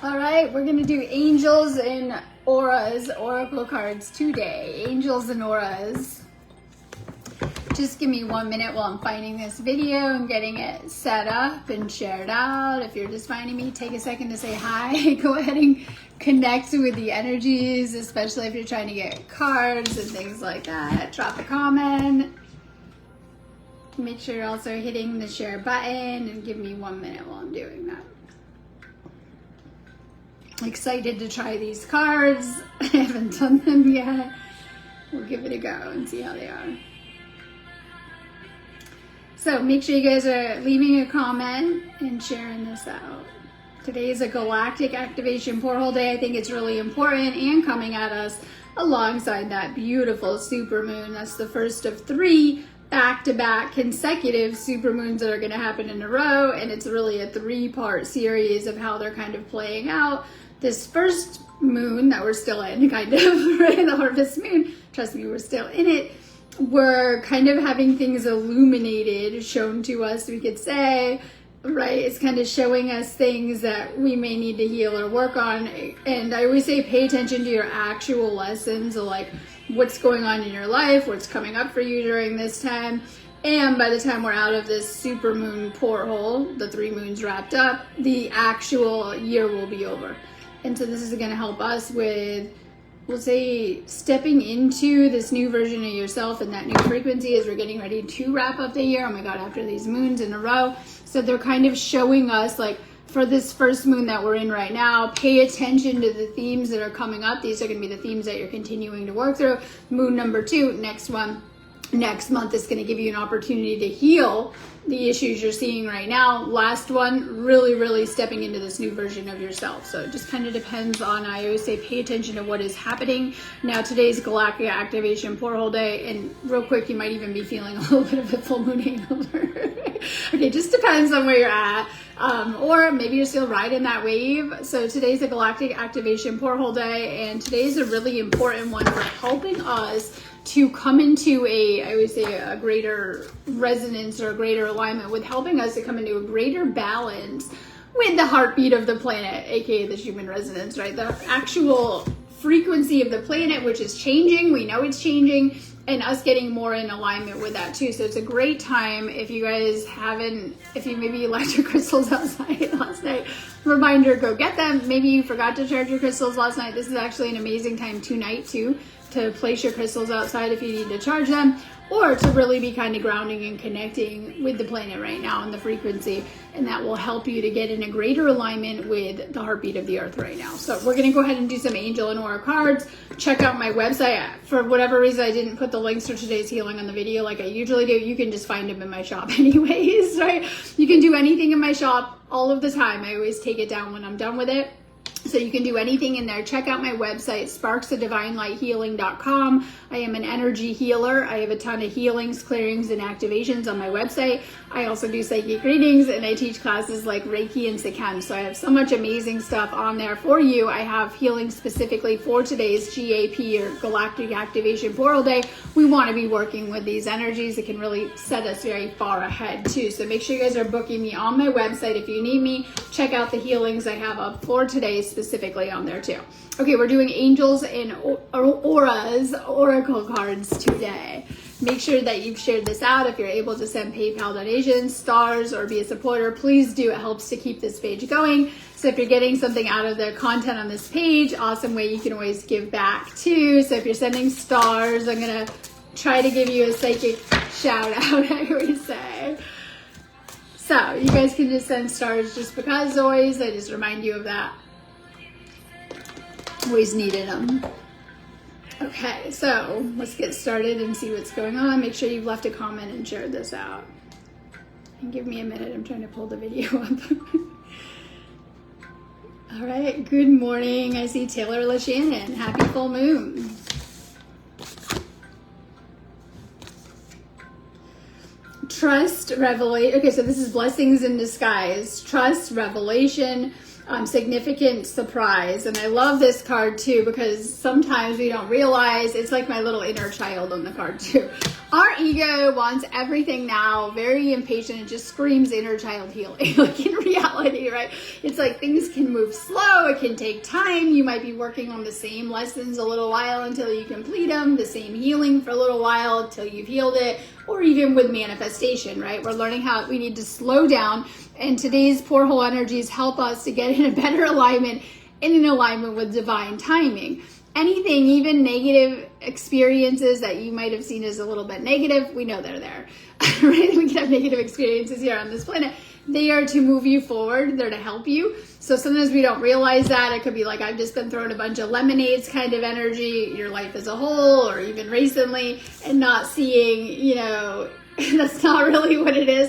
All right, we're going to do angels and auras, oracle cards today. Angels and auras. Just give me 1 minute while I'm finding this video and getting it set up and shared out. If you're just finding me, take a second to say hi. Go ahead and connect with the energies, especially if you're trying to get cards and things like that. Drop a comment. Make sure you're also hitting the share button and give me 1 minute while I'm doing that. Excited to try these cards. I haven't done them yet. We'll give it a go and see how they are. So make sure you guys are leaving a comment and sharing this out. Today is a galactic activation portal day. I think it's really important and coming at us alongside that beautiful supermoon. That's the first of 3 back-to-back consecutive supermoons that are going to happen in a row. And it's really a 3-part series of how they're kind of playing out. This first moon that we're still in, kind of, right? The harvest moon. Trust me, we're still in it. We're kind of having things illuminated, shown to us, we could say, right? It's kind of showing us things that we may need to heal or work on. And I always say pay attention to your actual lessons, of like what's going on in your life, what's coming up for you during this time. And by the time we're out of this super moon porthole, the 3 moons wrapped up, the actual year will be over. And so this is going to help us with, we'll say, stepping into this new version of yourself and that new frequency as we're getting ready to wrap up the year. Oh my God, after these moons in a row. So they're kind of showing us, like, for this first moon that we're in right now, pay attention to the themes that are coming up. These are going to be the themes that you're continuing to work through. Moon number 2, next month is going to give you an opportunity to heal the issues you're seeing right now. Last one, really stepping into this new version of yourself. So it just kind of depends on, I always say, pay attention to what is happening. Now today's galactic activation portal day, and real quick, you might even be feeling a little bit of a full moon hangover. Okay, just depends on where you're at. Or maybe you're still riding that wave. So today's a galactic activation portal day, and today's a really important one for helping us to come into I always say, a greater resonance or a greater alignment, with helping us to come into a greater balance with the heartbeat of the planet, aka the human resonance, right? The actual frequency of the planet, which is changing. We know it's changing, and us getting more in alignment with that too. So it's a great time. If you guys haven't, if you maybe left your crystals outside last night, reminder, go get them. Maybe you forgot to charge your crystals last night. This is actually an amazing time tonight too, to place your crystals outside if you need to charge them, or to really be kind of grounding and connecting with the planet right now and the frequency. And that will help you to get in a greater alignment with the heartbeat of the earth right now. So we're going to go ahead and do some angel and aura cards. Check out my website. For whatever reason, I didn't put the links for today's healing on the video like I usually do. You can just find them in my shop anyways, right? You can do anything in my shop all of the time. I always take it down when I'm done with it. So you can do anything in there. Check out my website, sparksofdivinelighealing.com. I am an energy healer. I have a ton of healings, clearings, and activations on my website. I also do psychic readings, and I teach classes like Reiki and Sikhem. So I have so much amazing stuff on there for you. I have healing specifically for today's GAP, or Galactic Activation Portal Day. We want to be working with these energies. It can really set us very far ahead too. So make sure you guys are booking me on my website if you need me. Check out the healings I have up for today specifically on there too. Okay, we're doing angels and auras, oracle cards today. Make sure that you've shared this out. If you're able to send PayPal donations, stars, or be a supporter, please do. It helps to keep this page going. So if you're getting something out of the content on this page, awesome way you can always give back too. So if you're sending stars, I'm gonna try to give you a psychic shout out, I always say. So you guys can just send stars just because, always. I just remind you of that. Always needed them. Okay, so let's get started and see what's going on. Make sure you've left a comment and shared this out. And give me a minute, I'm trying to pull the video up. All right, good morning. I see Taylor LaShannon. Happy full moon. Trust, revelation. Okay, so this is blessings in disguise. Trust, revelation, significant surprise. And I love this card too, because sometimes we don't realize, it's like my little inner child on the card too. Our ego wants everything now, very impatient, and just screams inner child healing. Like in reality, right? It's like things can move slow, it can take time. You might be working on the same lessons a little while until you complete them, the same healing for a little while until you've healed it, or even with manifestation, right? We're learning how we need to slow down, and today's porthole energies help us to get in a better alignment, in alignment with divine timing. Anything, even negative experiences that you might have seen as a little bit negative, we know they're there, right? We can have negative experiences here on this planet. They are to move you forward. They're to help you. So sometimes we don't realize that. It could be like, I've just been thrown a bunch of lemonades kind of energy, your life as a whole, or even recently, and not seeing, you know, that's not really what it is.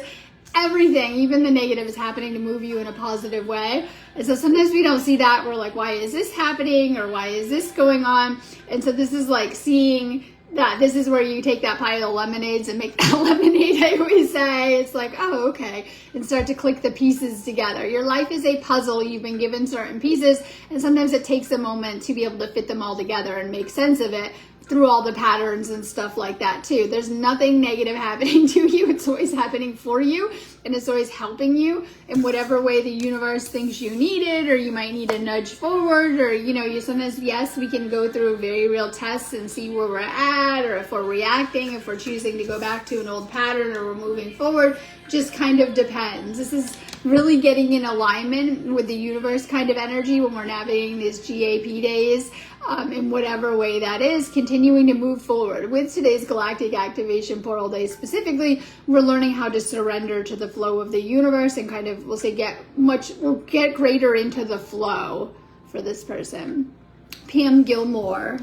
Everything, even the negative, is happening to move you in a positive way. And so sometimes we don't see that. We're like, why is this happening? Or why is this going on? And so this is like seeing that this is where you take that pile of lemonades and make that lemonade, I always say. It's like, oh, okay. And start to click the pieces together. Your life is a puzzle. You've been given certain pieces. And sometimes it takes a moment to be able to fit them all together and make sense of it through all the patterns and stuff like that too. There's nothing negative happening to you. It's always happening for you, and it's always helping you in whatever way the universe thinks you need it, or you might need a nudge forward, or, you know, you sometimes, yes, we can go through very real tests and see where we're at, or if we're reacting, if we're choosing to go back to an old pattern, or we're moving forward. Just kind of depends. This is really getting in alignment with the universe kind of energy when we're navigating these GAP days, in whatever way that is, continuing to move forward. With today's Galactic Activation Portal Day specifically, we're learning how to surrender to the flow of the universe and kind of, we'll say, we'll get greater into the flow for this person. Pam Gilmore.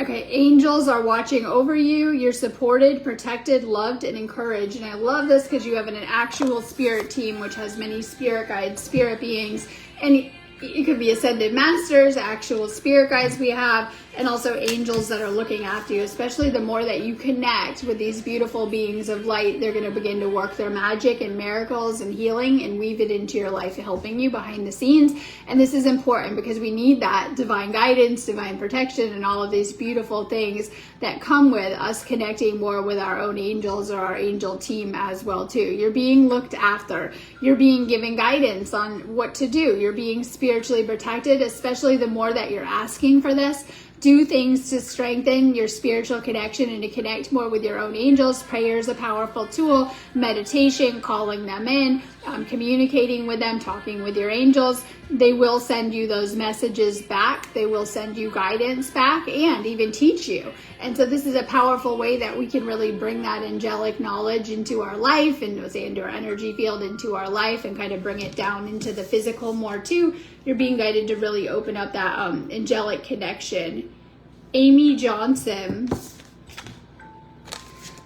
Okay, angels are watching over you. You're supported, protected, loved, and encouraged. And I love this because you have an actual spirit team, which has many spirit guides, spirit beings, and it could be ascended masters, actual spirit guides we have, and also angels that are looking after you. Especially the more that you connect with these beautiful beings of light, they're going to begin to work their magic and miracles and healing and weave it into your life, helping you behind the scenes. And this is important because we need that divine guidance, divine protection, and all of these beautiful things that come with us connecting more with our own angels or our angel team as well too. You're being looked after. You're being given guidance on what to do. You're being spiritually protected, especially the more that you're asking for this. Do things to strengthen your spiritual connection and to connect more with your own angels. Prayer is a powerful tool. Meditation, calling them in, communicating with them, talking with your angels. They will send you those messages back. They will send you guidance back and even teach you. And so this is a powerful way that we can really bring that angelic knowledge into our life and say into our energy field, into our life, and kind of bring it down into the physical more too. You're being guided to really open up that angelic connection. Amy Johnson.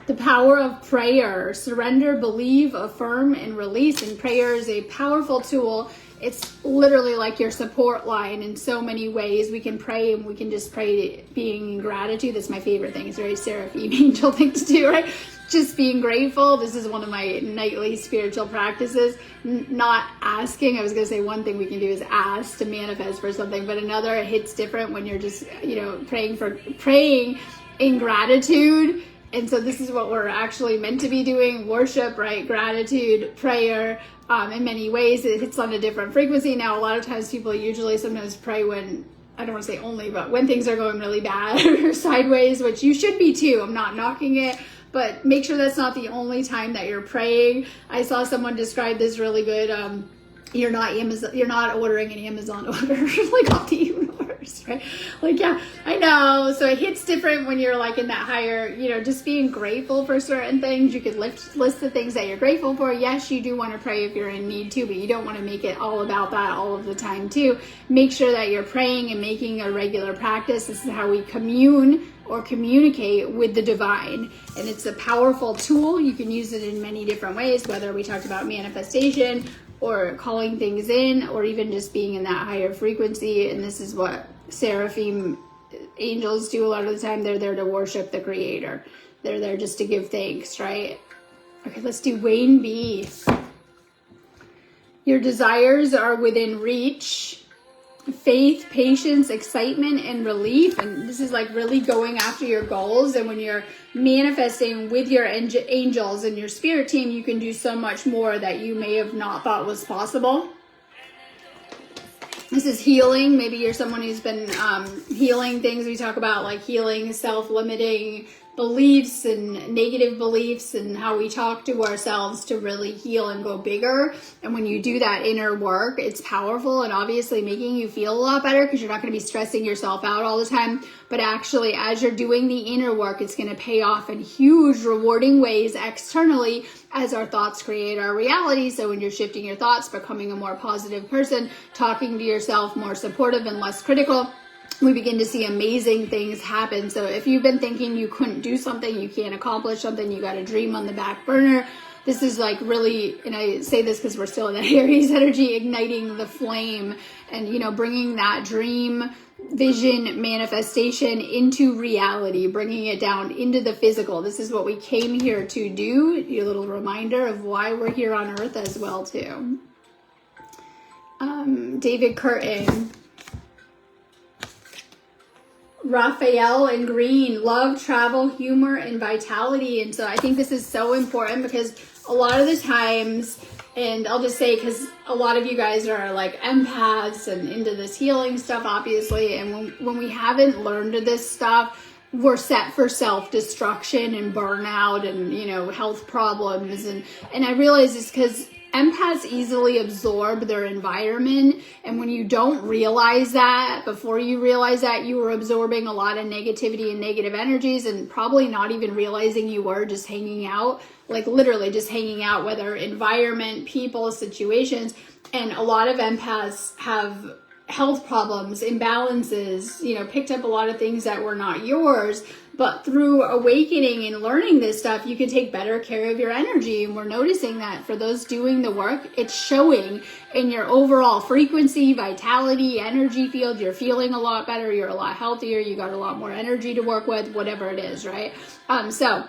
The power of prayer. Surrender, believe, affirm, and release. And prayer is a powerful tool. It's literally like your support line in so many ways. We can pray, and we can just pray being in gratitude. That's my favorite thing. It's very Seraphim angel thing to do, right? Just being grateful. This is one of my nightly spiritual practices. Not asking. I was going to say one thing we can do is ask to manifest for something, but another, it hits different when you're just, praying in gratitude. And so this is what we're actually meant to be doing. Worship, right? Gratitude, prayer. In many ways, it hits on a different frequency. Now, a lot of times people sometimes pray when, I don't want to say only, but when things are going really bad or sideways, which you should be too. I'm not knocking it. But make sure that's not the only time that you're praying. I saw someone describe this really good. You're not ordering an Amazon order like off the universe, right? Like, yeah, I know. So it hits different when you're like in that higher, just being grateful for certain things. You could list the things that you're grateful for. Yes, you do want to pray if you're in need too, but you don't want to make it all about that all of the time too. Make sure that you're praying and making a regular practice. This is how we commune or communicate with the divine. And it's a powerful tool. You can use it in many different ways, whether we talked about manifestation or calling things in, or even just being in that higher frequency. And this is what Seraphim angels do a lot of the time. They're there to worship the Creator. They're there just to give thanks, right? Okay, let's do Wayne B. Your desires are within reach. faith, patience, excitement, and relief. And this is like really going after your goals. And when you're manifesting with your angels and your spirit team, you can do so much more that you may have not thought was possible. This is healing. Maybe you're someone who's been healing things. We talk about like healing self-limiting beliefs and negative beliefs and how we talk to ourselves to really heal and go bigger. And when you do that inner work, it's powerful and obviously making you feel a lot better because you're not going to be stressing yourself out all the time. But actually, as you're doing the inner work, it's going to pay off in huge, rewarding ways externally as our thoughts create our reality. So when you're shifting your thoughts, becoming a more positive person, talking to yourself more supportive and less critical, we begin to see amazing things happen. So if you've been thinking you couldn't do something, you can't accomplish something, you got a dream on the back burner, this is like really, and I say this because we're still in that Aries energy, igniting the flame and, you know, bringing that dream, vision, manifestation into reality, bringing it down into the physical. This is what we came here to do. A little reminder of why we're here on Earth as well too. David Curtin. Raphael in green, love, travel, humor, and vitality. And so I think this is so important because a lot of the times, and I'll just say because a lot of you guys are like empaths and into this healing stuff, obviously, and when we haven't learned this stuff, we're set for self-destruction and burnout and, you know, health problems. And I realize it's because empaths easily absorb their environment, and when you don't realize that, before you realize that, you were absorbing a lot of negativity and negative energies and probably not even realizing you were just hanging out, like literally just hanging out, whether environment, people, situations. And a lot of empaths have health problems, imbalances, you know, picked up a lot of things that were not yours. But through awakening and learning this stuff, you can take better care of your energy. And we're noticing that for those doing the work, it's showing in your overall frequency, vitality, energy field. You're feeling a lot better. You're a lot healthier. You got a lot more energy to work with, whatever it is, right? So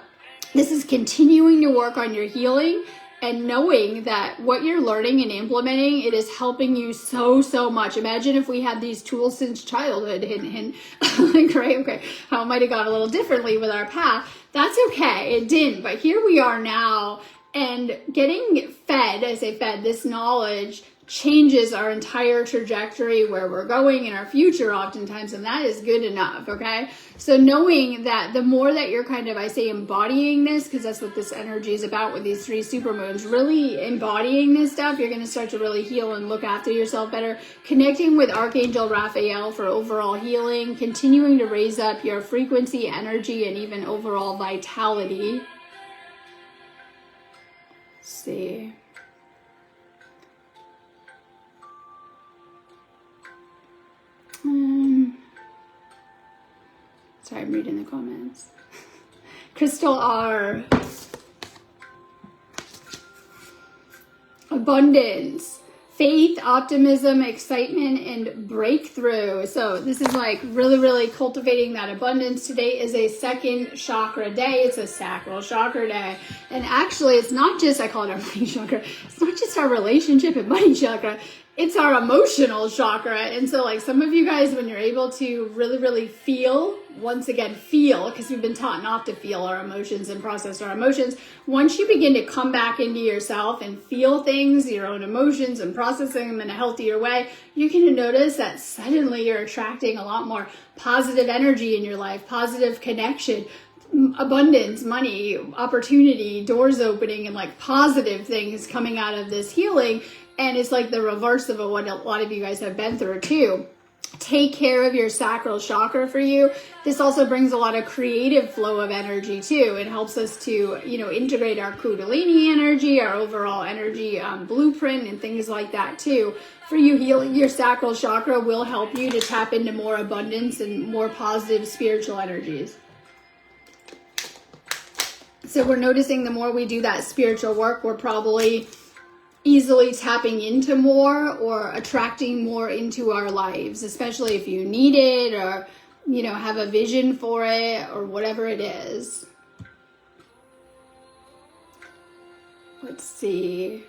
this is continuing to work on your healing and knowing that what you're learning and implementing, it is helping you so, so much. Imagine if we had these tools since childhood and like, right, okay, how it might have gone a little differently with our path. That's okay, it didn't, but here we are now, and getting fed, as I fed, this knowledge changes our entire trajectory, where we're going in our future oftentimes, and that is good enough, okay? So knowing that the more that you're kind of, I say embodying this, because that's what this energy is about with these 3 supermoons, really embodying this stuff, you're going to start to really heal and look after yourself better, connecting with Archangel Raphael for overall healing, continuing to raise up your frequency, energy, and even overall vitality. Let's see. Sorry, I'm reading the comments. Crystal R. Abundance, faith, optimism, excitement, and breakthrough. So this is like really, really cultivating that abundance. Today is a second chakra day. It's a sacral chakra day. And actually, it's not just, I call it our money chakra. It's not just our relationship and money chakra. It's our emotional chakra. And so like some of you guys, when you're able to really, really feel, once again, feel, because we've been taught not to feel our emotions and process our emotions. Once you begin to come back into yourself and feel things, your own emotions, and processing them in a healthier way, you're going to notice that suddenly you're attracting a lot more positive energy in your life, positive connection, abundance, money, opportunity, doors opening, and like positive things coming out of this healing. And it's like the reverse of what a lot of you guys have been through too. Take care of your sacral chakra for you. This also brings a lot of creative flow of energy too. It helps us to, you know, integrate our Kundalini energy, our overall energy blueprint, and things like that too. For you, healing your sacral chakra will help you to tap into more abundance and more positive spiritual energies. So we're noticing the more we do that spiritual work, we're probably easily tapping into more or attracting more into our lives, especially if you need it or, you know, have a vision for it or whatever it is. Let's see.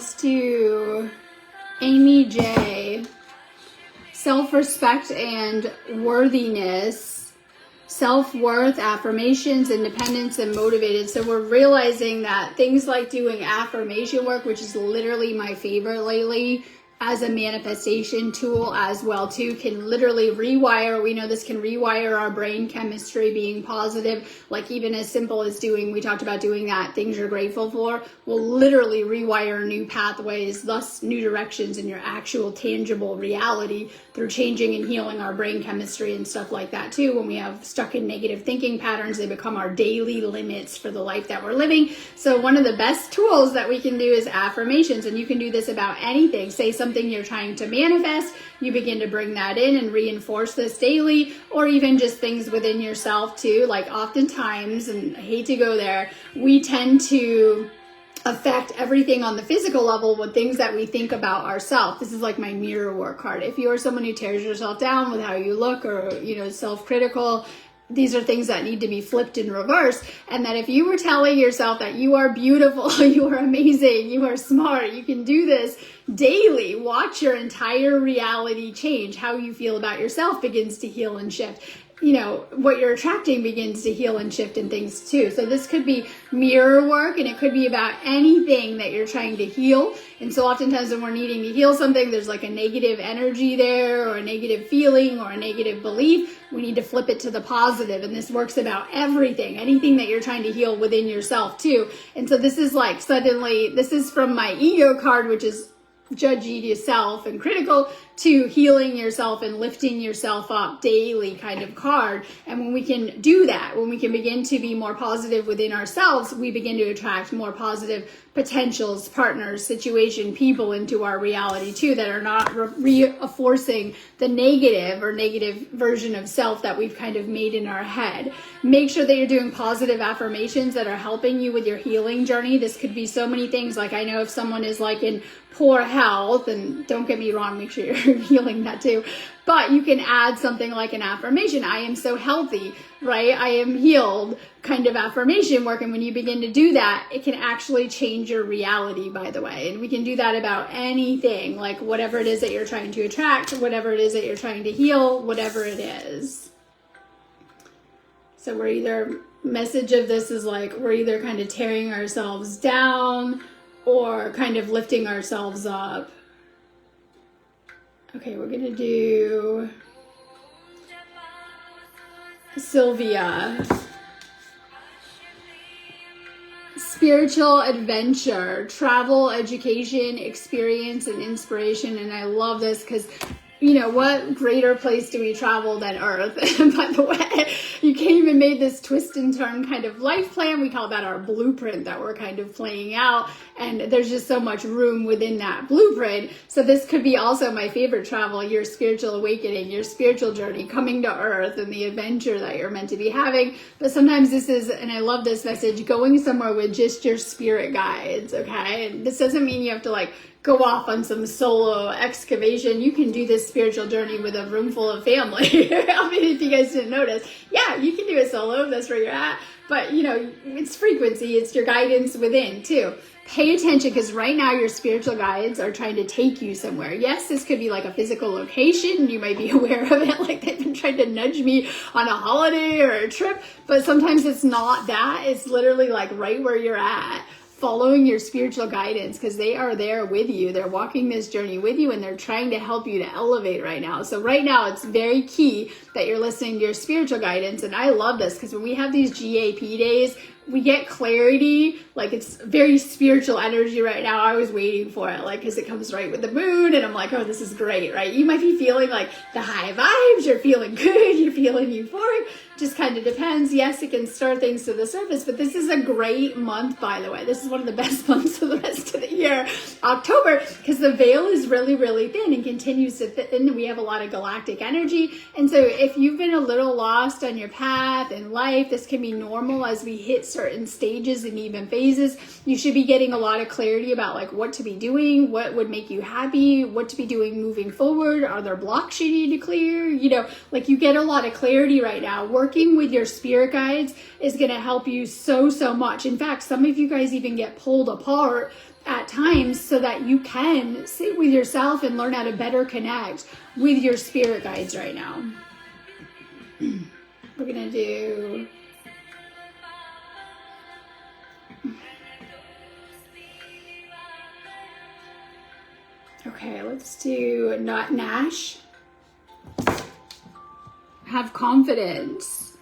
let's do Amy J. Self-respect and worthiness, self-worth, affirmations, independence, and motivated. So we're realizing that things like doing affirmation work, which is literally my favorite lately, as a manifestation tool as well too, can literally rewire. We know this can rewire our brain chemistry, being positive, like even as simple as we talked about doing that, things you're grateful for, will literally rewire new pathways, thus new directions in your actual tangible reality through changing and healing our brain chemistry and stuff like that too. When we have stuck in negative thinking patterns, they become our daily limits for the life that we're living. So one of the best tools that we can do is affirmations, and you can do this about anything. Say something you're trying to manifest, you begin to bring that in and reinforce this daily, or even just things within yourself too. Like oftentimes, and I hate to go there, we tend to affect everything on the physical level with things that we think about ourselves. This is like my mirror work card. If you are someone who tears yourself down with how you look, or self-critical, these are things that need to be flipped in reverse. And that if you were telling yourself that you are beautiful, you are amazing, you are smart, you can do this daily, watch your entire reality change. How you feel about yourself begins to heal and shift. What you're attracting begins to heal and shift in things too. So this could be mirror work, and it could be about anything that you're trying to heal. And so oftentimes when we're needing to heal something, there's like a negative energy there, or a negative feeling, or a negative belief. We need to flip it to the positive. And this works about everything, anything that you're trying to heal within yourself too. And so this is like this is from my ego card, which is judgy yourself and critical, to healing yourself and lifting yourself up daily kind of card. And when we can do that, when we can begin to be more positive within ourselves, we begin to attract more positive potentials, partners, situation, people into our reality too, that are not reinforcing the negative version of self that we've kind of made in our head. Make sure that you're doing positive affirmations that are helping you with your healing journey. This could be so many things. Like I know if someone is like in poor health, and don't get me wrong, make sure you're healing that too, but you can add something like an affirmation. I am so healthy, right? I am healed kind of affirmation work. And when you begin to do that, it can actually change your reality, by the way. And we can do that about anything, like whatever it is that you're trying to attract, whatever it is that you're trying to heal, whatever it is. So message of this is like, we're either kind of tearing ourselves down or kind of lifting ourselves up. Okay, we're gonna do Sylvia. Spiritual adventure, travel, education, experience, and inspiration. And I love this because what greater place do we travel than Earth? By the way, you came and made this twist and turn kind of life plan. We call that our blueprint that we're kind of playing out. And there's just so much room within that blueprint. So this could be also my favorite travel, your spiritual awakening, your spiritual journey, coming to Earth, and the adventure that you're meant to be having. But sometimes this is, and I love this message, going somewhere with just your spirit guides, okay? And this doesn't mean you have to go off on some solo excavation. You can do this spiritual journey with a room full of family. I mean, if you guys didn't notice, yeah, you can do it solo if that's where you're at. But, it's frequency. It's your guidance within, too. Pay attention, because right now your spiritual guides are trying to take you somewhere. Yes, this could be like a physical location. You might be aware of it. Like they've been trying to nudge me on a holiday or a trip. But sometimes it's not that. It's literally like right where you're at, following your spiritual guidance, because they are there with you. They're walking this journey with you, and they're trying to help you to elevate right now. So right now it's very key that you're listening to your spiritual guidance. And I love this, because when we have these GAP days, we get clarity. Like it's very spiritual energy right now. I was waiting for it, because it comes right with the moon, and I'm like, oh, this is great, right? You might be feeling like the high vibes, you're feeling good, you're feeling euphoric. Just kind of depends. Yes, it can stir things to the surface, but this is a great month, by the way. This is one of the best months of the rest of the year, October, because the veil is really, really thin and continues to thin. We have a lot of galactic energy. And so if you've been a little lost on your path in life, this can be normal as we hit certain stages and even phases. You should be getting a lot of clarity about what to be doing, what would make you happy, what to be doing moving forward. Are there blocks you need to clear? You get a lot of clarity right now. Working with your spirit guides is going to help you so much. In fact, some of you guys even get pulled apart at times so that you can sit with yourself and learn how to better connect with your spirit guides right now. We're going to do... Okay, let's do Not Nash. Have confidence.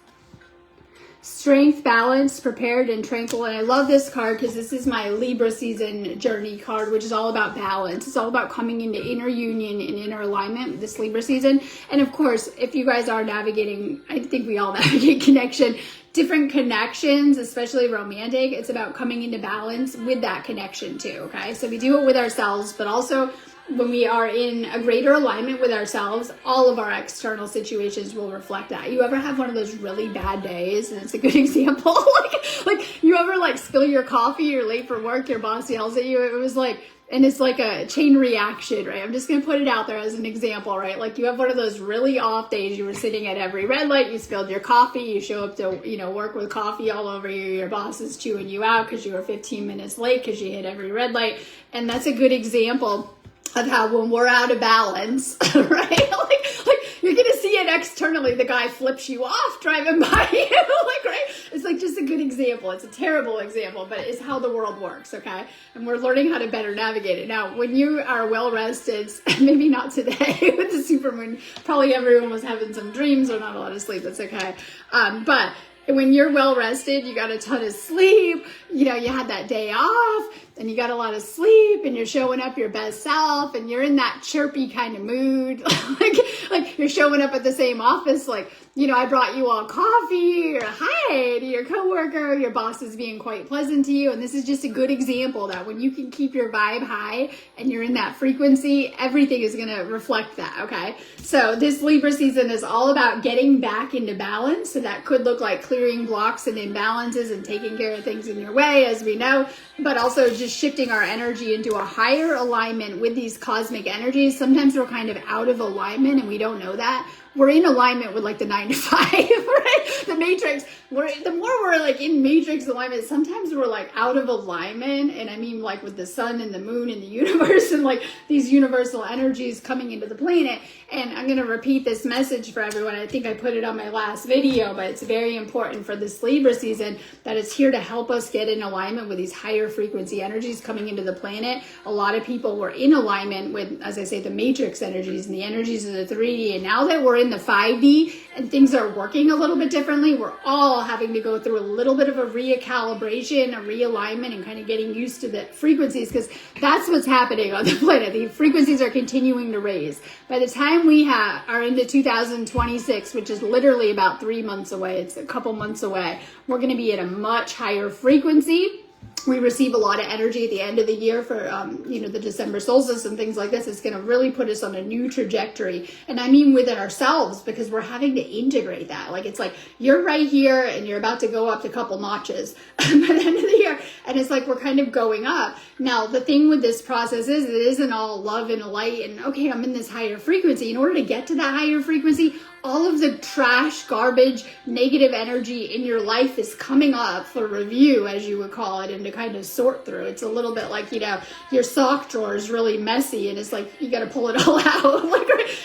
Strength, balance, prepared, and tranquil. And I love this card because this is my Libra season journey card, which is all about balance. It's all about coming into inner union and inner alignment this Libra season. And of course, if you guys are navigating, I think we all navigate connection, different connections, especially romantic, it's about coming into balance with that connection too, okay? So we do it with ourselves, but also when we are in a greater alignment with ourselves, all of our external situations will reflect that. You ever have one of those really bad days? And it's a good example. like you ever like spill your coffee, you're late for work, your boss yells at you. It was like, and it's like a chain reaction, right? I'm just going to put it out there as an example, right? Like you have one of those really off days. You were sitting at every red light, you spilled your coffee, you show up to, work with coffee all over you. Your boss is chewing you out because you were 15 minutes late because you hit every red light. And that's a good example of how when we're out of balance, right? like you're gonna see it externally. The guy flips you off driving by you, right? It's like just a good example. It's a terrible example, but it's how the world works, okay? And we're learning how to better navigate it. Now, when you are well rested, maybe not today with the supermoon, probably everyone was having some dreams or not a lot of sleep. That's okay. But when you're well rested, you got a ton of sleep, you had that day off and you got a lot of sleep and you're showing up your best self and you're in that chirpy kind of mood. like you're showing up at the same office, like, I brought you all coffee or hi to your coworker, your boss is being quite pleasant to you. And this is just a good example that when you can keep your vibe high and you're in that frequency, everything is going to reflect that. Okay. So this Libra season is all about getting back into balance. So that could look like clearing blocks and imbalances and taking care of things in your way, as we know, but also just shifting our energy into a higher alignment with these cosmic energies. Sometimes we're kind of out of alignment and we don't know that. We're in alignment with like the 9 to 5, right? The matrix. The more we're like in matrix alignment, sometimes we're like out of alignment. And I mean like with the sun and the moon and the universe and like these universal energies coming into the planet. And I'm going to repeat this message for everyone. I think I put it on my last video, but it's very important for this Libra season that it's here to help us get in alignment with these higher frequency energies coming into the planet. A lot of people were in alignment with, as I say, the matrix energies and the energies of the 3D. And now that we're in the 5D and things are working a little bit differently, we're all having to go through a little bit of a recalibration, a realignment, and kind of getting used to the frequencies, because that's what's happening on the planet. The frequencies are continuing to raise. By the time we are into 2026, which is literally about 3 months away, it's a couple months away, we're going to be at a much higher frequency. We receive a lot of energy at the end of the year for, the December solstice and things like this. It's going to really put us on a new trajectory. And I mean within ourselves, because we're having to integrate that. Like, it's like you're right here and you're about to go up a couple notches by the end of the year. And it's like we're kind of going up. Now, the thing with this process is it isn't all love and light and, okay, I'm in this higher frequency. In order to get to that higher frequency, all of the trash, garbage, negative energy in your life is coming up for review, as you would call it, and to kind of sort through. It's a little bit like, your sock drawer is really messy and it's like, you got to pull it all out.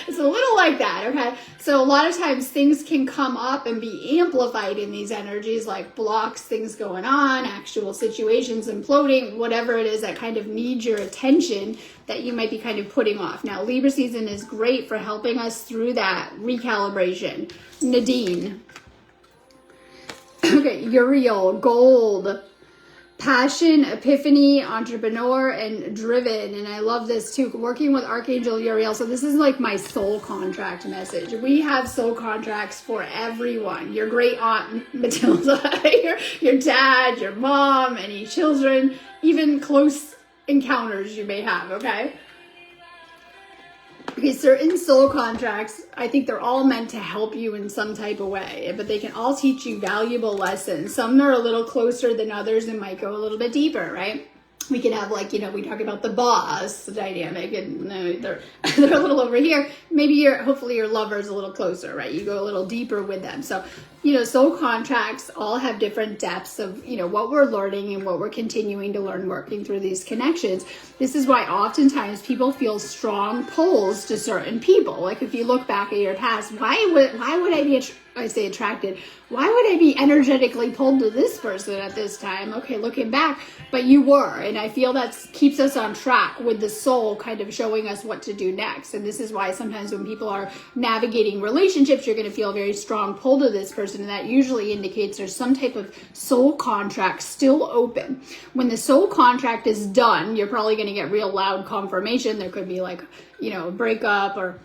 It's a little like that, okay? So a lot of times things can come up and be amplified in these energies, like blocks, things going on, actual situations imploding, whatever it is that kind of needs your attention that you might be kind of putting off. Now, Libra season is great for helping us through that recalibration. Nadine. Okay, Uriel, gold, passion, epiphany, entrepreneur, and driven. And I love this too, working with Archangel Uriel. So this is like my soul contract message. We have soul contracts for everyone. Your great aunt Matilda, your dad, your mom, any children, even close encounters you may have, okay? Because certain soul contracts, I think they're all meant to help you in some type of way, but they can all teach you valuable lessons. Some are a little closer than others and might go a little bit deeper, right? We can have like, we talk about the boss dynamic, and they're a little over here. Maybe hopefully your lover is a little closer, right? You go a little deeper with them. So, soul contracts all have different depths of, what we're learning and what we're continuing to learn working through these connections. This is why oftentimes people feel strong pulls to certain people. Like if you look back at your past, why would I be attracted? Why would I be energetically pulled to this person at this time? Okay, looking back, but you were. And I feel that keeps us on track with the soul kind of showing us what to do next. And this is why sometimes when people are navigating relationships, you're going to feel a very strong pull to this person. And that usually indicates there's some type of soul contract still open. When the soul contract is done, you're probably going to get real loud confirmation. There could be like, a breakup or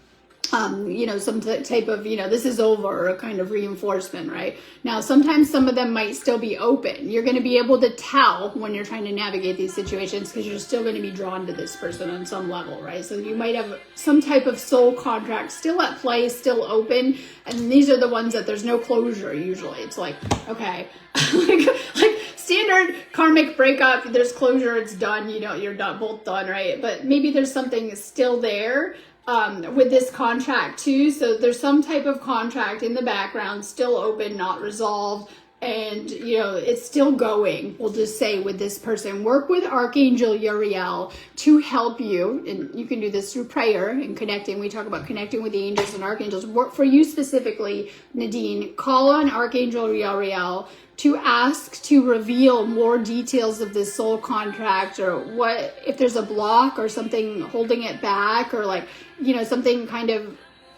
some type of, this is over, or kind of reinforcement, right? Now, sometimes some of them might still be open. You're going to be able to tell when you're trying to navigate these situations because you're still going to be drawn to this person on some level, right? So you might have some type of soul contract still at play, still open. And these are the ones that there's no closure usually. It's like, okay, like standard karmic breakup, there's closure, it's done, you're not both done, right? But maybe there's something still there with this contract too. So there's some type of contract in the background, still open, not resolved. And, it's still going. We'll just say with this person, work with Archangel Uriel to help you. And you can do this through prayer and connecting. We talk about connecting with the angels and archangels. Work for you specifically, Nadine. Call on Archangel Uriel to ask to reveal more details of this soul contract, or what, if there's a block or something holding it back, or like, something kind of,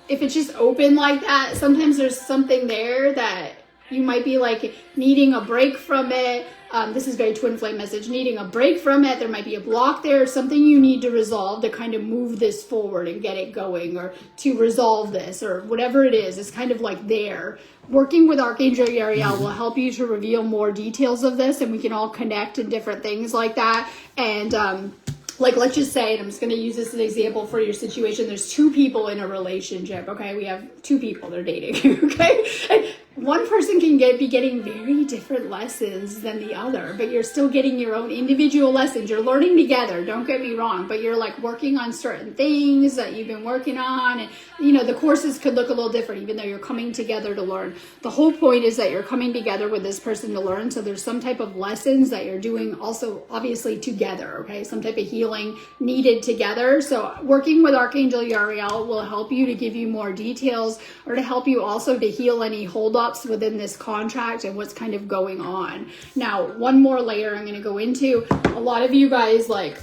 if it's just open like that, sometimes there's something there that you might be like needing a break from it. This is very twin flame message, needing a break from it. There might be a block there, something you need to resolve to kind of move this forward and get it going, or to resolve this, or whatever it is. It's kind of like there. Working with Archangel Uriel will help you to reveal more details of this, and we can all connect in different things like that. And like, let's just say, and I'm just going to use this as an example for your situation. There's two people in a relationship, okay? We have two people, they're dating, okay? And one person can be getting very different lessons than the other, but you're still getting your own individual lessons. You're learning together, don't get me wrong, but you're like working on certain things that you've been working on. And, the courses could look a little different, even though you're coming together to learn. The whole point is that you're coming together with this person to learn. So there's some type of lessons that you're doing also, obviously, together, okay? Some type of healing needed together. So working with Archangel Uriel will help you to give you more details, or to help you also to heal any holdups within this contract and what's kind of going on. Now, one more layer I'm going to go into. A lot of you guys, like,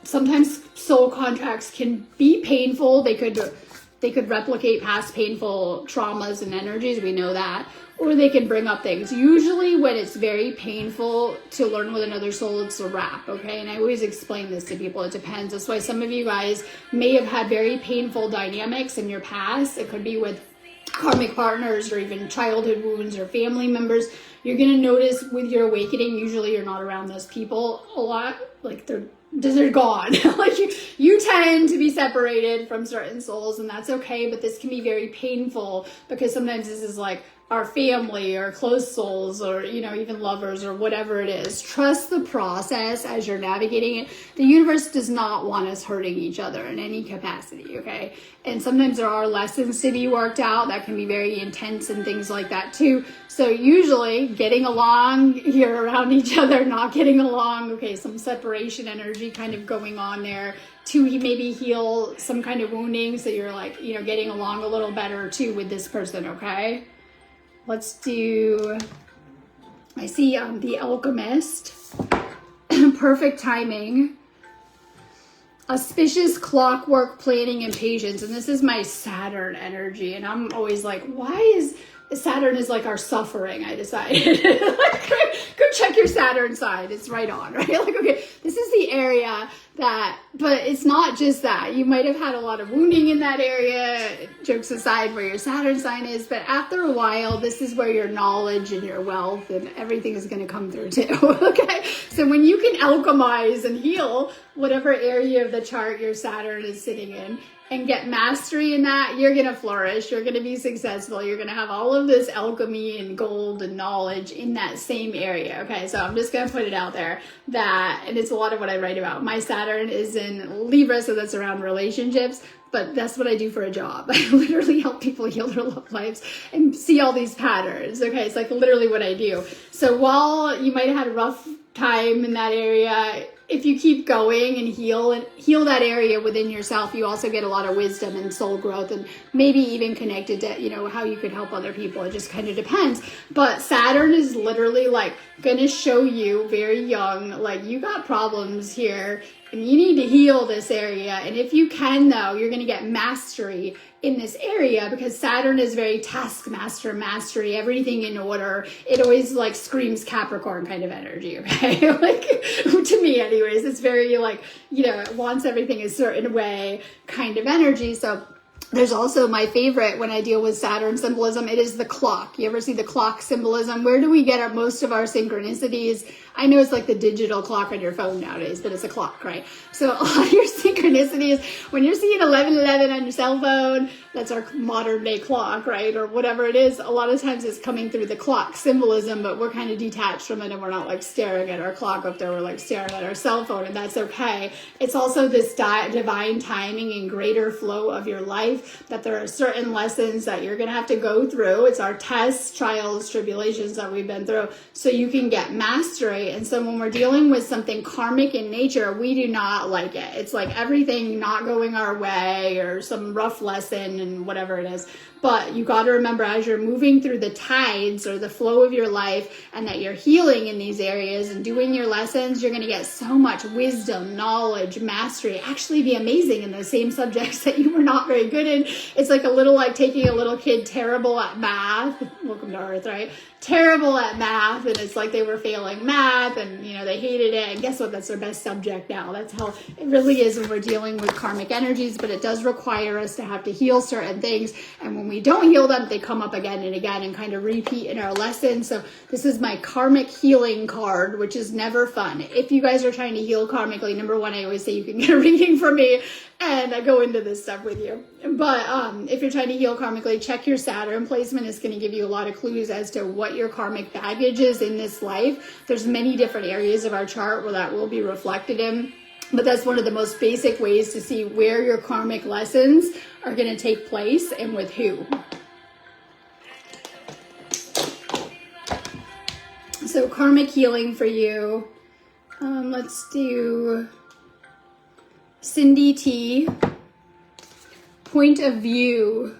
sometimes soul contracts can be painful. They could replicate past painful traumas and energies. We know that. Or they can bring up things. Usually when it's very painful to learn with another soul, it's a wrap, okay? And I always explain this to people. It depends. That's why some of you guys may have had very painful dynamics in your past. It could be with karmic partners, or even childhood wounds, or family members. You're going to notice with your awakening, usually you're not around those people a lot. Like they're gone. Like you tend to be separated from certain souls, and that's okay, but this can be very painful because sometimes this is like our family or close souls, or even lovers, or whatever it is. Trust the process as you're navigating it. The universe does not want us hurting each other in any capacity, okay? And sometimes there are lessons to be worked out that can be very intense and things like that too. So usually getting along, you're around each other, not getting along, okay, some separation energy kind of going on there to maybe heal some kind of wounding, so you're like, getting along a little better too with this person, okay? Let's do, I see the Alchemist, perfect timing, auspicious clockwork, planning, and patience. And this is my Saturn energy. And I'm always like, why is Saturn is like our suffering, I decided. Go check your Saturn side. It's right on, right? Like, okay, this is the area that, but it's not just that. You might have had a lot of wounding in that area, jokes aside, where your Saturn sign is, but after a while, this is where your knowledge and your wealth and everything is going to come through too, okay? So when you can alchemize and heal whatever area of the chart your Saturn is sitting in, and get mastery in that, you're going to flourish. You're going to be successful. You're going to have all of this alchemy and gold and knowledge in that same area. Okay, so I'm just going to put it out there that, and it's a lot of what I write about. My Saturn is in Libra, so that's around relationships. But that's what I do for a job. I literally help people heal their love lives and see all these patterns. Okay, it's like literally what I do. So while you might have had a rough time in that area, if you keep going and heal that area within yourself, you also get a lot of wisdom and soul growth, and maybe even connected to, you know, how you could help other people. It just kind of depends. But Saturn is literally like going to show you very young, like, you got problems here and you need to heal this area. And if you can, though, you're going to get mastery in this area, because Saturn is very taskmaster, mastery, everything in order. It always like screams Capricorn kind of energy, okay? Like, to me anyways, it's very like, you know, it wants everything a certain way kind of energy. So there's also my favorite when I deal with Saturn symbolism. It is the clock. You ever see the clock symbolism? Where do we get most of our synchronicities? I know it's like the digital clock on your phone nowadays, but it's a clock, right? So a lot of your synchronicities, when you're seeing 11:11 on your cell phone, that's our modern day clock, right? Or whatever it is, a lot of times it's coming through the clock symbolism, but we're kind of detached from it and we're not like staring at our clock up there. We're like staring at our cell phone, and that's okay. It's also this divine timing and greater flow of your life, that there are certain lessons that you're going to have to go through. It's our tests, trials, tribulations that we've been through, so you can get mastery. And so when we're dealing with something karmic in nature, we do not like it. It's like everything not going our way or some rough lesson and whatever it is. But you got to remember, as you're moving through the tides or the flow of your life, and that you're healing in these areas and doing your lessons, you're going to get so much wisdom, knowledge, mastery, actually be amazing in those same subjects that you were not very good in. It's like a little like taking a little kid terrible at math. Welcome to Earth, right? Terrible at math, and it's like they were failing math, and you know, they hated it, and guess what, that's their best subject now. That's how it really is when we're dealing with karmic energies. But it does require us to have to heal certain things, and when we don't heal them, they come up again and again and kind of repeat in our lessons. So this is my karmic healing card, which is never fun. If you guys are trying to heal karmically, number one, I always say you can get a reading from me, and I go into this stuff with you. But if you're trying to heal karmically, check your Saturn placement. It's going to give you a lot of clues as to what your karmic baggage is in this life. There's many different areas of our chart where that will be reflected in. But that's one of the most basic ways to see where your karmic lessons are going to take place and with who. So karmic healing for you. Let's do Cindy T. Point of view.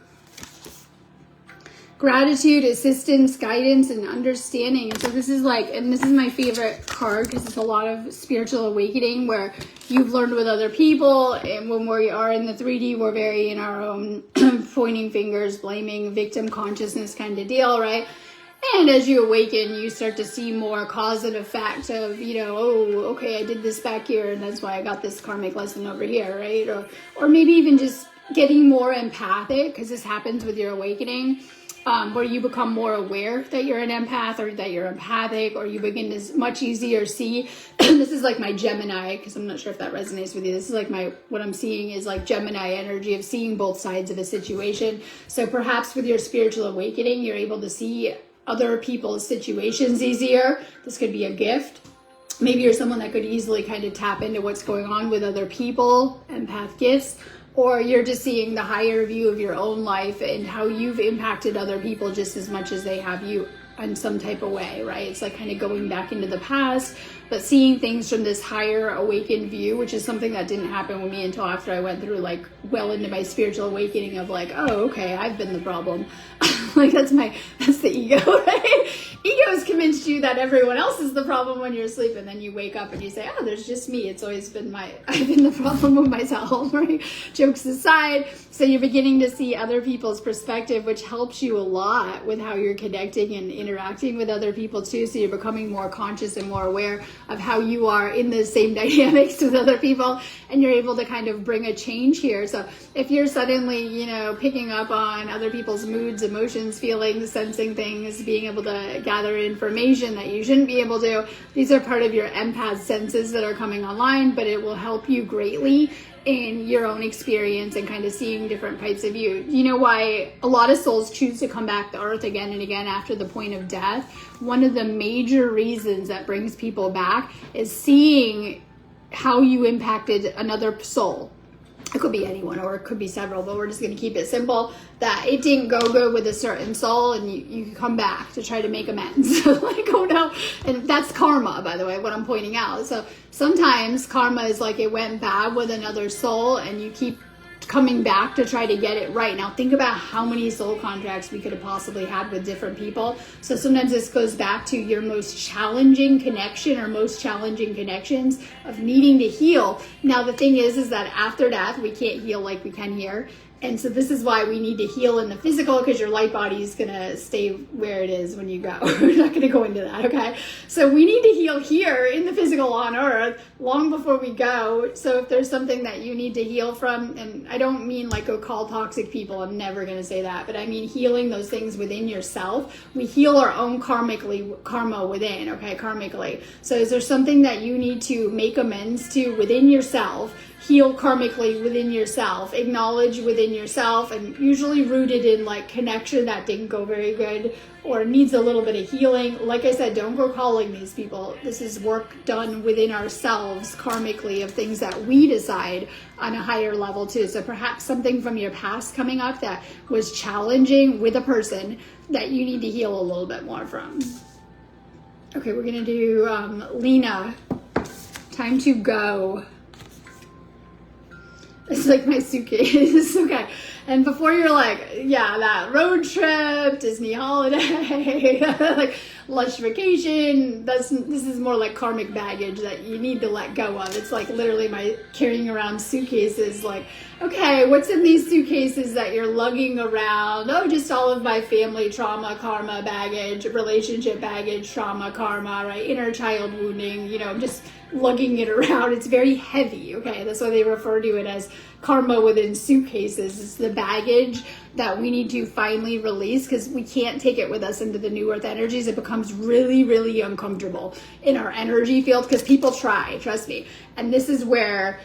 Gratitude, assistance, guidance, and understanding. And so this is like, and this is my favorite card because it's a lot of spiritual awakening where you've learned with other people. And when we are in the 3D, we're very in our own pointing fingers, blaming, victim consciousness kind of deal, right? And as you awaken, you start to see more cause and effect of, you know, oh, okay, I did this back here, and that's why I got this karmic lesson over here, right? Or maybe even just getting more empathic, because this happens with your awakening, where you become more aware that you're an empath or that you're empathic, or you begin to much easier see. This is like my Gemini, because I'm not sure if that resonates with you. This is like what I'm seeing is like Gemini energy of seeing both sides of a situation. So perhaps with your spiritual awakening, you're able to see other people's situations easier. This could be a gift. Maybe you're someone that could easily kind of tap into what's going on with other people, empath gifts, or you're just seeing the higher view of your own life and how you've impacted other people just as much as they have you in some type of way, right? It's like kind of going back into the past, but seeing things from this higher awakened view, which is something that didn't happen with me until after I went through like well into my spiritual awakening of like, oh, okay, I've been the problem. Like that's the ego, right? Ego has convinced you that everyone else is the problem when you're asleep, and then you wake up and you say, oh, there's just me. It's always been I've been the problem with myself, right? Jokes aside. So you're beginning to see other people's perspective, which helps you a lot with how you're connecting and interacting with other people too. So you're becoming more conscious and more aware of how you are in the same dynamics with other people, and you're able to kind of bring a change here. So if you're suddenly, you know, picking up on other people's moods, emotions, feelings, sensing things, being able to gather information that you shouldn't be able to. These are part of your empath senses that are coming online, but it will help you greatly in your own experience and kind of seeing different parts of you. You know why a lot of souls choose to come back to earth again and again after the point of death? One of the major reasons that brings people back is seeing how you impacted another soul. It could be anyone or it could be several, but we're just going to keep it simple, that it didn't go good with a certain soul and you come back to try to make amends. Like, oh no. And that's karma, by the way, what I'm pointing out. So sometimes karma is like it went bad with another soul and you keep coming back to try to get it right. Now think about how many soul contracts we could have possibly had with different people. So sometimes this goes back to your most challenging connection or most challenging connections of needing to heal. Now the thing is that after death we can't heal like we can here. And so this is why we need to heal in the physical, because your light body is going to stay where it is when you go. We're not going to go into that, okay? So we need to heal here in the physical on earth long before we go. So if there's something that you need to heal from, and I don't mean like go call toxic people, I'm never going to say that, but I mean healing those things within yourself. We heal our own karma within, okay, karmically. So is there something that you need to make amends to within yourself? Heal karmically within yourself, acknowledge within yourself, and usually rooted in like connection that didn't go very good or needs a little bit of healing. Like I said, don't go calling these people. This is work done within ourselves karmically of things that we decide on a higher level too. So perhaps something from your past coming up that was challenging with a person that you need to heal a little bit more from. Okay, we're gonna do Lena, time to go. It's like my suitcase. Okay. And before you're like, yeah, that road trip, Disney holiday, like lush vacation, this is more like karmic baggage that you need to let go of. It's like literally my carrying around suitcases, like, okay, what's in these suitcases that you're lugging around? Oh, just all of my family trauma, karma, baggage, relationship baggage, trauma, karma, right? Inner child wounding, you know, just lugging it around. It's very heavy, okay? That's why they refer to it as karma within suitcases. It's the baggage that we need to finally release because we can't take it with us into the new earth energies. It becomes really, really uncomfortable in our energy field because people try, trust me. And this is where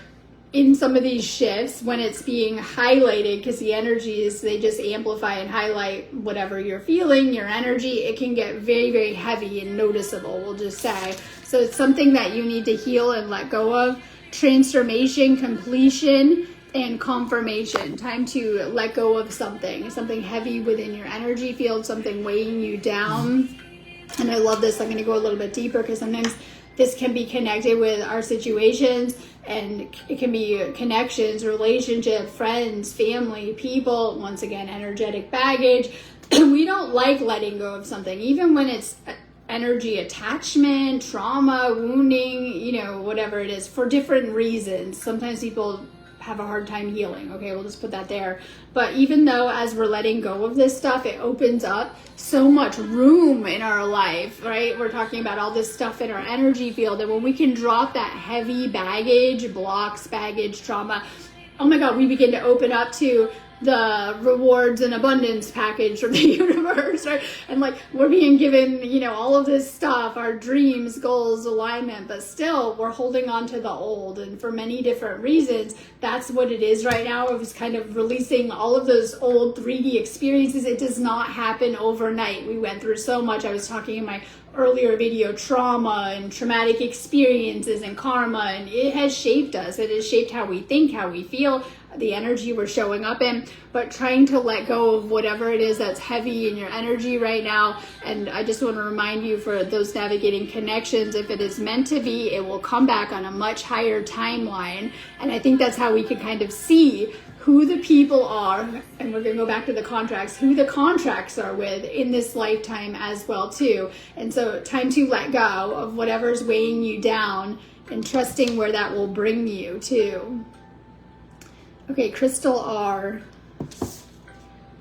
in some of these shifts, when it's being highlighted, because the energies, they just amplify and highlight whatever you're feeling, your energy, it can get very, very heavy and noticeable, we'll just say. So it's something that you need to heal and let go of. Transformation, completion, and confirmation. Time to let go of something heavy within your energy field, something weighing you down. And I love this. I'm going to go a little bit deeper because sometimes this can be connected with our situations, and it can be connections, relationship, friends, family, people, once again, energetic baggage. We don't like letting go of something, even when it's energy attachment, trauma, wounding, you know, whatever it is, for different reasons. Sometimes people have a hard time healing. Okay, we'll just put that there. But even though as we're letting go of this stuff, it opens up so much room in our life, right? We're talking about all this stuff in our energy field. And when we can drop that heavy baggage, blocks, baggage, trauma, oh my God, we begin to open up to the rewards and abundance package from the universe, right? And like we're being given, you know, all of this stuff, our dreams, goals, alignment, but still we're holding on to the old. And for many different reasons, that's what it is right now. It was kind of releasing all of those old 3D experiences. It does not happen overnight. We went through so much. I was talking in my earlier video, trauma and traumatic experiences and karma, and it has shaped us. It has shaped how we think, how we feel, the energy we're showing up in. But trying to let go of whatever it is that's heavy in your energy right now. And I just want to remind you, for those navigating connections, if it is meant to be, it will come back on a much higher timeline. And I think that's how we can kind of see who the people are, and we're going to go back to the contracts, who the contracts are with in this lifetime as well too. And so time to let go of whatever's weighing you down and trusting where that will bring you to. Okay, Crystal R.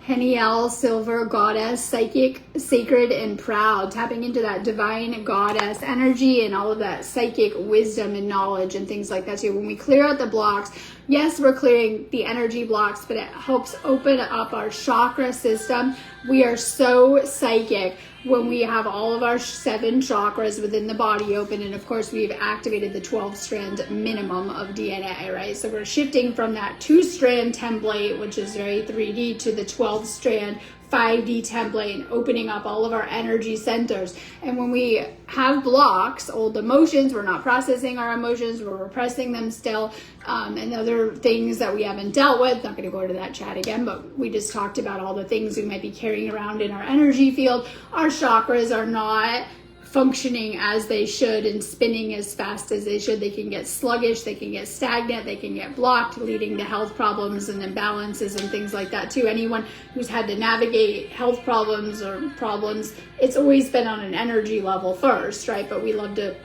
Heniel, silver, goddess, psychic, sacred, and proud. Tapping into that divine goddess energy and all of that psychic wisdom and knowledge and things like that too. When we clear out the blocks, yes, we're clearing the energy blocks, but it helps open up our chakra system. We are so psychic. when we have all of our 7 chakras within the body open, and of course we've activated the 12-strand minimum of DNA, right? So we're shifting from that 2-strand template, which is very 3D, to the 12-strand 5D template, and opening up all of our energy centers. And when we have blocks, old emotions, we're not processing our emotions, we're repressing them still, and other things that we haven't dealt with. Not going to go into that chat again, but we just talked about all the things we might be carrying around in our energy field. Our chakras are not functioning as they should and spinning as fast as they should. They can get sluggish, they can get stagnant, they can get blocked, leading to health problems and imbalances and things like that too. Anyone who's had to navigate health problems or problems, it's always been on an energy level first, right? But we love to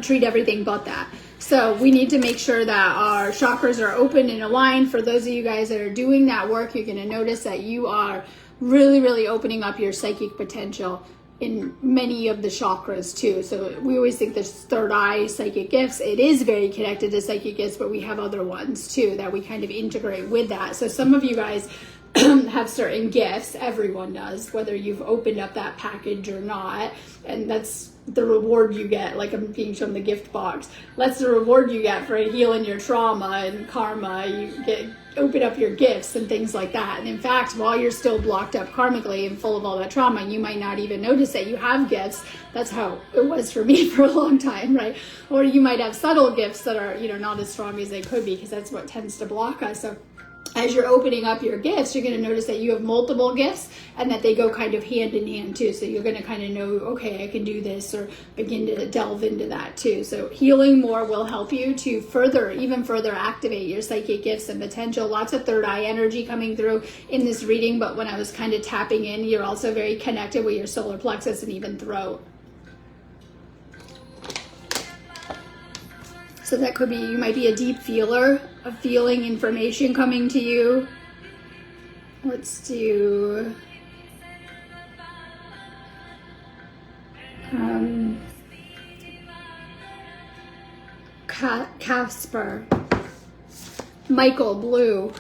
treat everything but that. So we need to make sure that our chakras are open and aligned. For those of you guys that are doing that work, you're going to notice that you are really, really opening up your psychic potential in many of the chakras too. So we always think there's third eye psychic gifts. It is very connected to psychic gifts, but we have other ones too that we kind of integrate with that. So some of you guys have certain gifts. Everyone does, whether you've opened up that package or not. And that's the reward you get. Like I'm being shown the gift box. That's the reward you get for healing your trauma and karma. You open up your gifts and things like that. And in fact, while you're still blocked up karmically and full of all that trauma, you might not even notice that you have gifts. That's how it was for me for a long time, right? Or you might have subtle gifts that are, not as strong as they could be, because that's what tends to block us. So as you're opening up your gifts, you're going to notice that you have multiple gifts and that they go kind of hand in hand too. So you're going to kind of know, okay, I can do this, or begin to delve into that too. So healing more will help you to even further activate your psychic gifts and potential. Lots of third eye energy coming through in this reading, but when I was kind of tapping in, you're also very connected with your solar plexus and even throat. So that could be, you might be a deep feeler of feeling information coming to you. Let's do Casper, Michael, blue.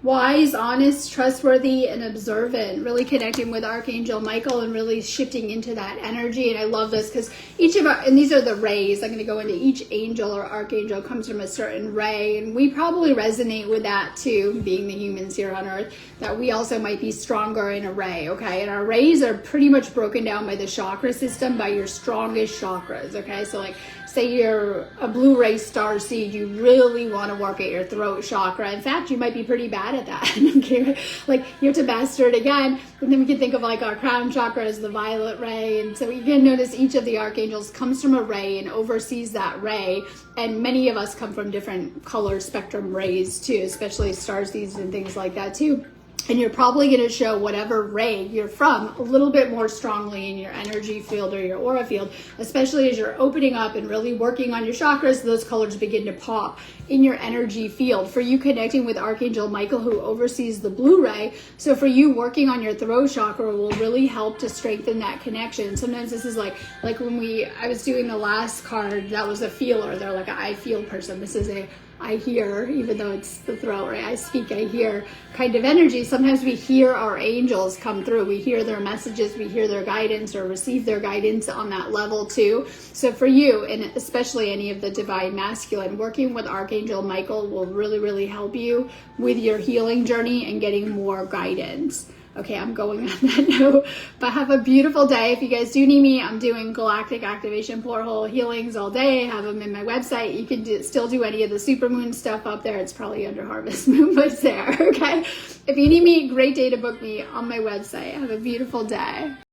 Wise, honest, trustworthy, and observant. Really connecting with Archangel Michael and really shifting into that energy. And I love this because and these are the rays. I'm going to go into each angel or archangel comes from a certain ray. And we probably resonate with that too, being the humans here on Earth, that we also might be stronger in a ray, okay? And our rays are pretty much broken down by the chakra system, by your strongest chakras, okay? So like, say you're a blue ray star seed, you really want to work at your throat chakra. In fact, you might be pretty bad at that. Okay? Like you have to master it again. And then we can think of like our crown chakra as the violet ray. And so you can notice each of the archangels comes from a ray and oversees that ray. And many of us come from different color spectrum rays too, especially star seeds and things like that too. And you're probably going to show whatever ray you're from a little bit more strongly in your energy field or your aura field, especially as you're opening up and really working on your chakras. Those colors begin to pop in your energy field. For you connecting with Archangel Michael, who oversees the blue ray, so for you working on your throat chakra will really help to strengthen that connection. Sometimes this is like when I was doing the last card, that was a feeler. They're like an I feel person. This is a I hear, even though it's the throat, right? I speak, I hear kind of energy. Sometimes we hear our angels come through. We hear their messages, we hear their guidance or receive their guidance on that level too. So for you, and especially any of the divine masculine, working with Archangel Michael will really, really help you with your healing journey and getting more guidance. Okay, I'm going on that note, but have a beautiful day. If you guys do need me, I'm doing galactic activation portal healings all day. I have them in my website. You can still do any of the supermoon stuff up there. It's probably under harvest moon, but it's there, okay? If you need me, great day to book me on my website. Have a beautiful day.